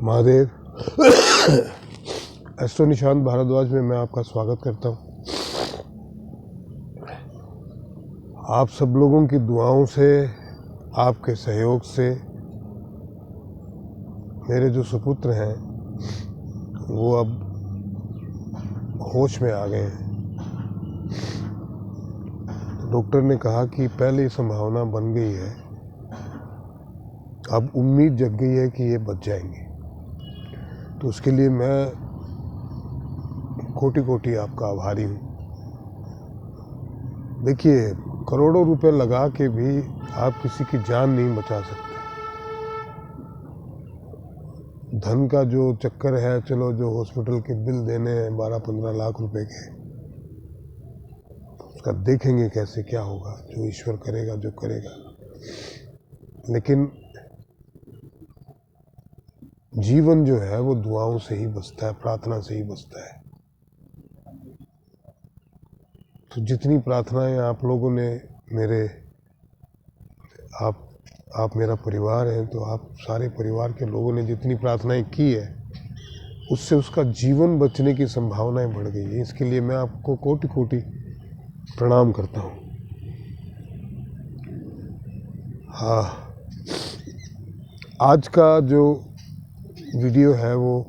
Mahadev. Astro Nishant Bhardwaj में मैं आपका स्वागत करता हूँ। आप सब लोगों की दुआओं से, आपके सहयोग से मेरे जो सुपुत्र हैं वो अब होश में आ गए हैं। डॉक्टर ने कहा कि पहले संभावना बन गई है, अब उम्मीद जग गई है कि ये बच जाएंगे। तो उसके लिए मैं कोटि कोटि आपका आभारी हूँ। देखिए, करोड़ों रुपए लगा के भी आप किसी की जान नहीं बचा सकते। धन का जो चक्कर है, चलो जो हॉस्पिटल के बिल देने हैं 12-15 लाख रुपए के, उसका देखेंगे कैसे क्या होगा, जो ईश्वर करेगा जो करेगा। लेकिन जीवन जो है वो दुआओं से ही बचता है, प्रार्थना से ही बचता है। तो जितनी प्रार्थनाएं आप लोगों ने आप मेरा परिवार हैं, तो आप सारे परिवार के लोगों ने जितनी प्रार्थनाएं की है, उससे उसका जीवन बचने की संभावनाएं बढ़ गई है। इसके लिए मैं आपको कोटि कोटि प्रणाम करता हूँ। हाँ, आज का जो वीडियो है वो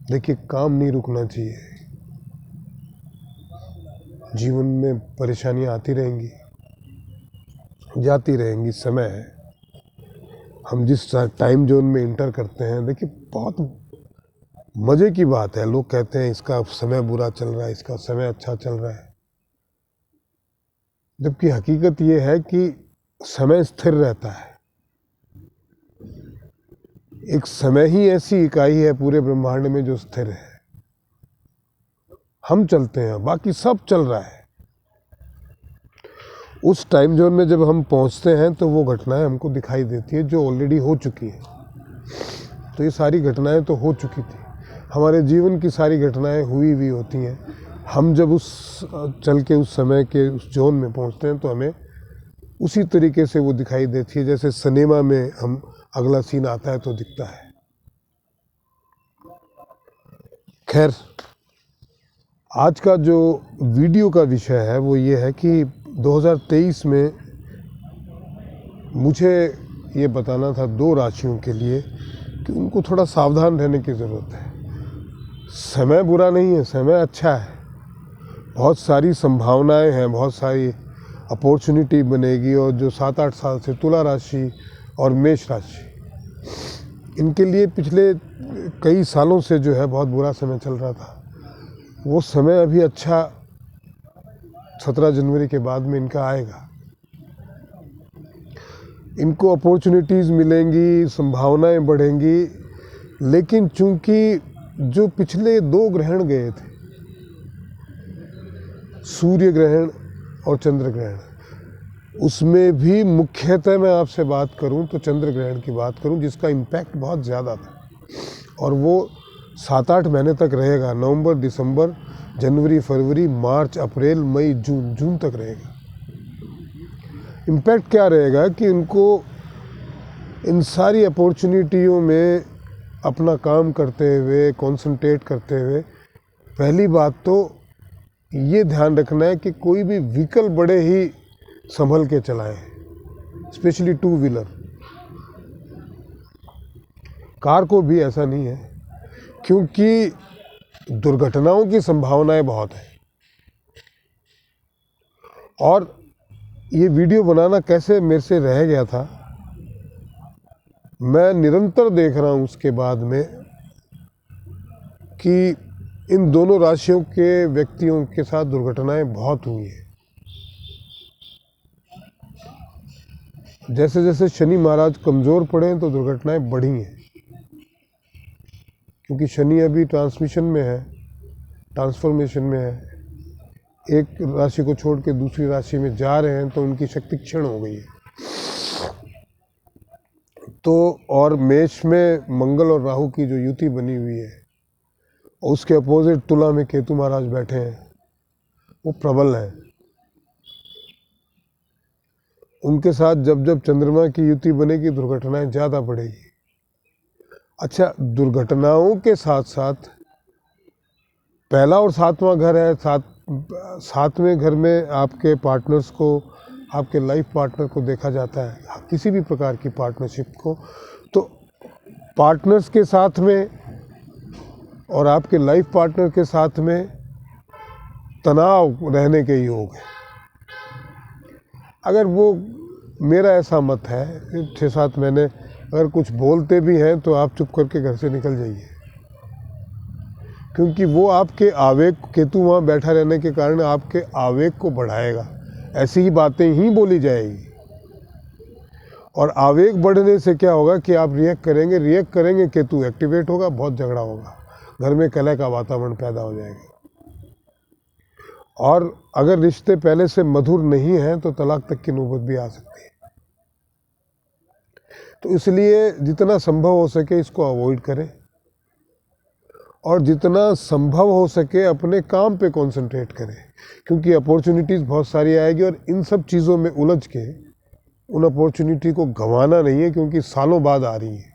देखिए, काम नहीं रुकना चाहिए। जीवन में परेशानियां आती रहेंगी, जाती रहेंगी। समय है, हम जिस टाइम जोन में इंटर करते हैं, देखिए बहुत मज़े की बात है। लोग कहते हैं इसका समय बुरा चल रहा है, इसका समय अच्छा चल रहा है, जबकि हकीकत ये है कि समय स्थिर रहता है। एक समय ही ऐसी इकाई है पूरे ब्रह्मांड में जो स्थिर है। हम चलते हैं, बाकी सब चल रहा है। उस टाइम जोन में जब हम पहुंचते हैं तो वो घटनाएं हमको दिखाई देती है जो ऑलरेडी हो चुकी है। तो ये सारी घटनाएं तो हो चुकी थी, हमारे जीवन की सारी घटनाएं हुई भी होती हैं। हम जब उस चल के उस समय के उस जोन में पहुंचते हैं तो हमें उसी तरीके से वो दिखाई देती है, जैसे सिनेमा में हम अगला सीन आता है तो दिखता है। खैर, आज का जो वीडियो का विषय है वो ये है कि 2023 में मुझे ये बताना था 2 राशियों के लिए कि उनको थोड़ा सावधान रहने की ज़रूरत है। समय बुरा नहीं है, समय अच्छा है। बहुत सारी संभावनाएं हैं, बहुत सारी अपॉर्चुनिटी बनेगी। और जो 7-8 साल से तुला राशि और मेष राशि, इनके लिए पिछले कई सालों से जो है बहुत बुरा समय चल रहा था, वो समय अभी अच्छा 17 जनवरी के बाद में इनका आएगा। इनको अपॉर्चुनिटीज़ मिलेंगी, संभावनाएं बढ़ेंगी। लेकिन चूंकि जो पिछले 2 ग्रहण गए थे, सूर्य ग्रहण और चंद्र ग्रहण, उसमें भी मुख्यतः मैं आपसे बात करूं तो चंद्र ग्रहण की बात करूं, जिसका इम्पैक्ट बहुत ज़्यादा था और वो 7-8 महीने तक रहेगा। नवंबर, दिसंबर, जनवरी, फरवरी, मार्च, अप्रैल, मई, जून तक रहेगा। इम्पैक्ट क्या रहेगा कि इनको इन सारी अपॉर्चुनिटियों में अपना काम करते हुए, कंसंट्रेट करते हुए, पहली बात तो ये ध्यान रखना है कि कोई भी व्हीकल बड़े ही संभल के चलाएं, स्पेशली 2 व्हीलर। कार को भी ऐसा नहीं है, क्योंकि दुर्घटनाओं की संभावनाएं बहुत है। और ये वीडियो बनाना कैसे मेरे से रह गया था, मैं निरंतर देख रहा हूँ उसके बाद में कि इन दोनों राशियों के व्यक्तियों के साथ दुर्घटनाएं बहुत हुई हैं। जैसे जैसे शनि महाराज कमज़ोर पड़े हैं तो दुर्घटनाएं बढ़ी हैं, क्योंकि शनि अभी ट्रांसमिशन में है, ट्रांसफॉर्मेशन में है। एक राशि को छोड़ के दूसरी राशि में जा रहे हैं तो उनकी शक्ति क्षीण हो गई है। तो और मेष में मंगल और राहु की जो युति बनी हुई है, उसके अपोजिट तुला में केतु महाराज बैठे हैं, वो प्रबल हैं। उनके साथ जब जब चंद्रमा की युति बनेगी, दुर्घटनाएं ज़्यादा बढ़ेगी। अच्छा, दुर्घटनाओं के साथ साथ पहला और सातवां घर है, सातवें घर में आपके पार्टनर्स को, आपके लाइफ पार्टनर को देखा जाता है, किसी भी प्रकार की पार्टनरशिप को। तो पार्टनर्स के साथ में और आपके लाइफ पार्टनर के साथ में तनाव रहने के योग है। अगर वो, मेरा ऐसा मत है, 6-7 महीने अगर कुछ बोलते भी हैं तो आप चुप करके घर से निकल जाइए, क्योंकि वो आपके आवेग, केतु वहाँ बैठा रहने के कारण आपके आवेग को बढ़ाएगा। ऐसी ही बातें ही बोली जाएगी और आवेग बढ़ने से क्या होगा कि आप रिएक्ट करेंगे, केतु एक्टिवेट होगा, बहुत झगड़ा होगा, घर में कलह का वातावरण पैदा हो जाएगा। और अगर रिश्ते पहले से मधुर नहीं हैं तो तलाक तक की नौबत भी आ सकती है। तो इसलिए जितना संभव हो सके इसको अवॉइड करें और जितना संभव हो सके अपने काम पे कंसंट्रेट करें, क्योंकि अपॉर्चुनिटीज़ बहुत सारी आएगी और इन सब चीज़ों में उलझ के उन अपॉर्चुनिटी को गंवाना नहीं है, क्योंकि सालों बाद आ रही है,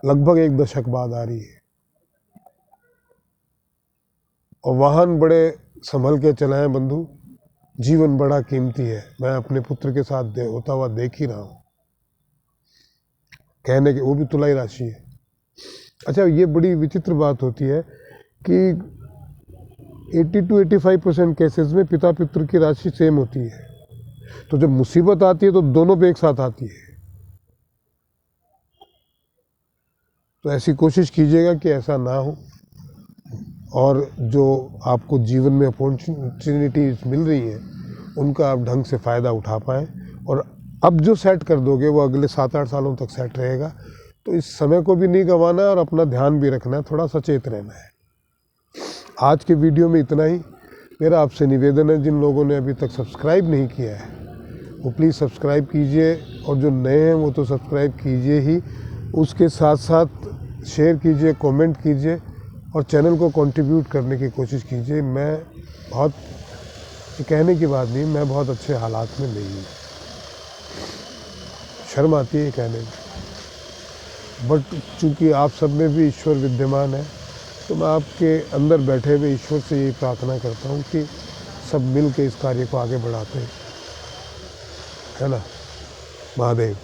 लगभग 1 दशक बाद आ रही है। और वाहन बड़े संभल के चलाएं बंधु, जीवन बड़ा कीमती है। मैं अपने पुत्र के साथ होता हुआ देख ही रहा हूँ, कहने के वो भी तुलाई राशि है। अच्छा, ये बड़ी विचित्र बात होती है कि 80-85% केसेस में पिता पुत्र की राशि सेम होती है, तो जब मुसीबत आती है तो दोनों पे एक साथ आती है। तो ऐसी कोशिश कीजिएगा कि ऐसा ना हो और जो आपको जीवन में अपॉर्चुनिटीज़ मिल रही हैं उनका आप ढंग से फ़ायदा उठा पाएँ। और अब जो सेट कर दोगे वो अगले 7-8 सालों तक सेट रहेगा। तो इस समय को भी नहीं गंवाना है और अपना ध्यान भी रखना है, थोड़ा सचेत रहना है। आज के वीडियो में इतना ही। मेरा आपसे निवेदन है, जिन लोगों ने अभी तक सब्सक्राइब नहीं किया है वो प्लीज़ सब्सक्राइब कीजिए, और जो नए हैं वो तो सब्सक्राइब कीजिए ही, उसके साथ साथ शेयर कीजिए, कमेंट कीजिए और चैनल को कंट्रीब्यूट करने की कोशिश कीजिए। मैं बहुत, कहने की बात नहीं, मैं बहुत अच्छे हालात में नहीं हूँ, शर्म आती है कहने में, बट चूँकि आप सब में भी ईश्वर विद्यमान है तो मैं आपके अंदर बैठे हुए ईश्वर से यही प्रार्थना करता हूँ कि सब मिल के इस कार्य को आगे बढ़ाते हैं, है ना। महादेव।